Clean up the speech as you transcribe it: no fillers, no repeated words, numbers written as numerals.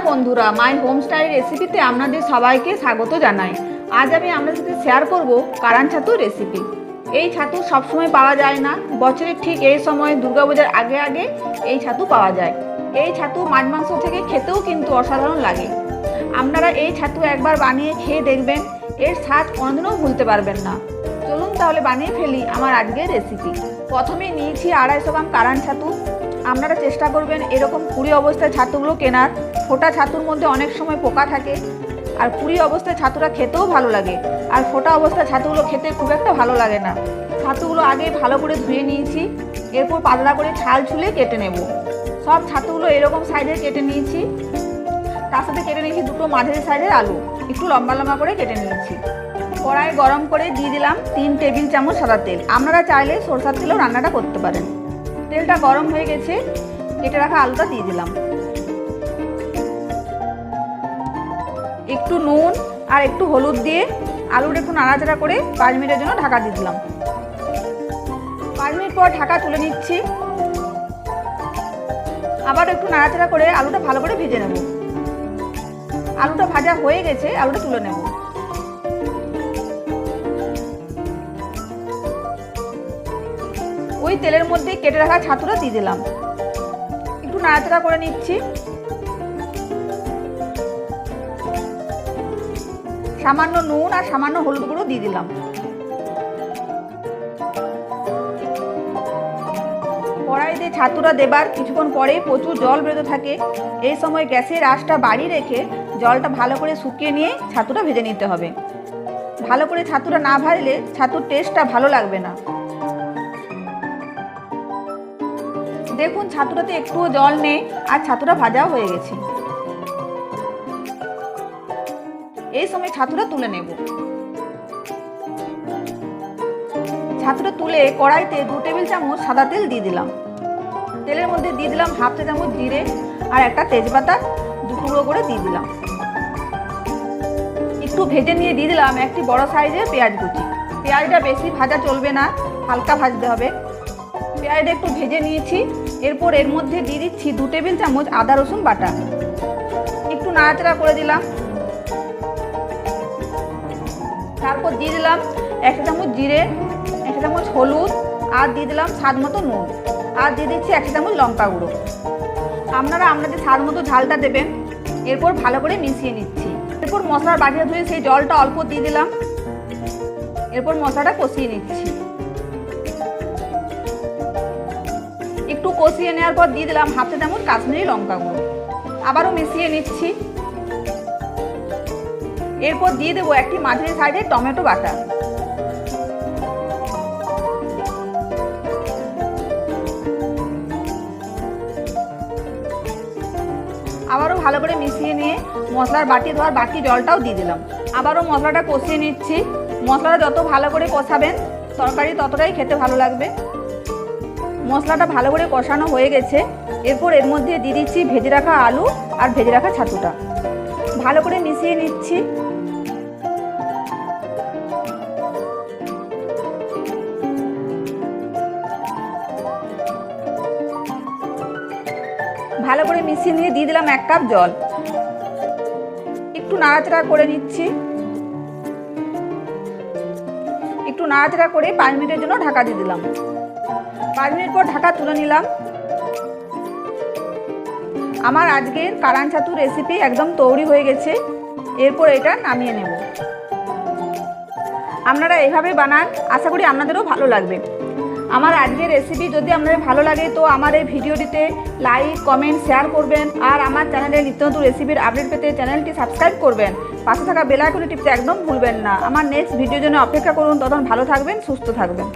বন্ধুরা, মাই হোমস্টাইল রেসিপিতে আপনাদের সবাইকে স্বাগত জানাই। আজ আমি আপনাদের সাথে শেয়ার করব কারান ছাতুর রেসিপি। এই ছাতু সবসময় পাওয়া যায় না, বছরের ঠিক এই সময় দুর্গাপূজার আগে আগে এই ছাতু পাওয়া যায়। এই ছাতু মাছ মাংস থেকে খেতেও কিন্তু অসাধারণ লাগে। আপনারা এই ছাতু একবার বানিয়ে খেয়ে দেখবেন, এর স্বাদ কোনোদিনও ভুলতে পারবেন না। চলুন তাহলে বানিয়ে ফেলি আমার আজকের রেসিপি। প্রথমে নিয়েছি 250 গ্রাম কারান ছাতু। আপনারা চেষ্টা করবেন এরকম পুরি অবস্থায় ছাতুগুলো কেনার। ফোটা ছাতুর মধ্যে অনেক সময় পোকা থাকে, আর পুরি অবস্থায় ছাতুটা খেতেও ভালো লাগে, আর ফোটা অবস্থায় ছাতুগুলো খেতে খুব একটা ভালো লাগে না। ছাতুগুলো আগে ভালো করে ধুয়ে নিয়েছি, এরপর পাতলা করে ছাল ছুলে কেটে নেব। সব ছাতুগুলো এরকম সাইজের কেটে নিয়েছি। তার সাথে কেটে নিয়েছি দুটো মাঝারি সাইজের আলু, একটু লম্বা লম্বা করে কেটে নিয়েছি। কড়াই গরম করে দিয়ে দিলাম 3 টেবিল চামচ সাদা তেল। আপনারা চাইলে সরষের তেলেও রান্নাটা করতে পারেন। তেলটা গরম হয়ে গেছে, কেটে রাখা আলুটা দিয়ে দিলাম। একটু নুন আর একটু হলুদ দিয়ে আলুটা একটু নাড়াচাড়া করে 5 মিনিটের জন্য ঢাকা দিয়ে দিলাম। 5 মিনিট পর ঢাকা তুলে নিচ্ছি। আবার একটু নাড়াচাড়া করে আলুটা ভালো করে ভেজে নেব। আলুটা ভাজা হয়ে গেছে, আলুটা তুলে নেব। ওই তেলের মধ্যে কেটে রাখা ছাতুটা দিয়ে দিলাম। একটু নাড়াচাড়া করে নিচ্ছি। সামান্য নুন আর সামান্য হলুদ গুঁড়ো দিয়ে দিলাম। কড়াইতে ছাতুটা দেবার কিছুক্ষণ পরেই প্রচুর জল বেরোতে থাকে। এই সময় গ্যাসের আঁচটা বাড়িয়ে রেখে জলটা ভালো করে শুকিয়ে নিয়ে ছাতুটা ভেজে নিতে হবে। ভালো করে ছাতুটা না ভাজলে ছাতুর টেস্টটা ভালো লাগবে না। দেখুন ছাতুটাতে একটুও জল নেই, আর ছাতুটা ভাজাও হয়ে গেছে। এই সময় ছাতুটা তুলে নেব। ছাতুটা তুলে কড়াইতে 2 টেবিল চামচ সাদা তেল দিয়ে দিলাম। তেলের মধ্যে দিয়ে দিলাম 1/2 চা চামচ জিরে আর একটা তেজপাতা 2 টুকরো করে দিয়ে দিলাম। একটু ভেজে নিয়ে দিয়ে দিলাম একটি বড় সাইজের পেঁয়াজ কুচি। পেঁয়াজটা বেশি ভাজা চলবে না, হালকা ভাজতে হবে। পেঁয়াজটা একটু ভেজে নিয়েছি। এরপর এর মধ্যে দিয়ে দিচ্ছি 2 টেবিল চামচ আদা রসুন বাটা। একটু নাড়াচাড়া করে দিলাম। তারপর দিয়ে দিলাম 1 চামচ জিরে, 1 চামচ হলুদ, আর দিয়ে দিলাম স্বাদ মতো নুন, আর দিয়ে দিচ্ছি 1 চামচ লঙ্কা গুঁড়ো। আপনারা আপনাদের স্বাদ মতো ঝালটা দেবেন। এরপর ভালো করে মিশিয়ে নিচ্ছি। এরপর মশলার বাটিটা ধুয়ে সেই জলটা অল্প দিয়ে দিলাম। এরপর মশলাটা কষিয়ে নিচ্ছি। একটু কষিয়ে নেওয়ার পর দিয়ে দিলাম 1/2 চা চামচ কাশ্মীরি লঙ্কা গুঁড়ো। আবারও মিশিয়ে নিচ্ছি। এরপর দিয়ে দেবো একটি মাঝারি সাইজের টমেটো বাটা। আবারও ভালো করে মিশিয়ে নিয়ে মশলার বাটি ধোয়ার বাকি জলটাও দিয়ে দিলাম। আবারও মশলাটা কষিয়ে নিচ্ছি। মশলাটা যত ভালো করে কষাবেন তরকারি ততটাই খেতে ভালো লাগবে। মশলাটা ভালো করে কষানো হয়ে গেছে। এরপর এর মধ্যে দিয়ে দিচ্ছি ভেজে রাখা আলু আর ভেজে রাখা ছাতুটা। ভালো করে মিশিয়ে নিচ্ছি। ভালো করে মিশিয়ে নিয়ে দিয়ে দিলাম 1 কাপ জল। একটু নাড়াচাড়া করে নিচ্ছি। একটু নাড়াচাড়া করে 5 মিনিটের জন্য ঢাকা দিয়ে দিলাম। 5 মিনিট পর ঢাকা তুলে নিলাম। আমার আজকের কারান ছাতুর রেসিপি একদম তৈরি হয়ে গেছে। এরপর এটা নামিয়ে নেব। আপনারা এইভাবে বানান, আশা করি আপনাদেরও ভালো লাগবে। আমার আজকের রেসিপি যদি আপনাদের ভালো লাগে তো আমার এই ভিডিওটিতে লাইক, কমেন্ট, শেয়ার করবেন। আর আমার চ্যানেলে নিত্য নতুন রেসিপির আপডেট পেতে চ্যানেলটি সাবস্ক্রাইব করবেন। পাশে থাকা বেল আইকনটি টিপতে একদম ভুলবেন না। আমার নেক্সট ভিডিওর জন্য অপেক্ষা করুন। তখন ভালো থাকবেন, সুস্থ থাকবেন।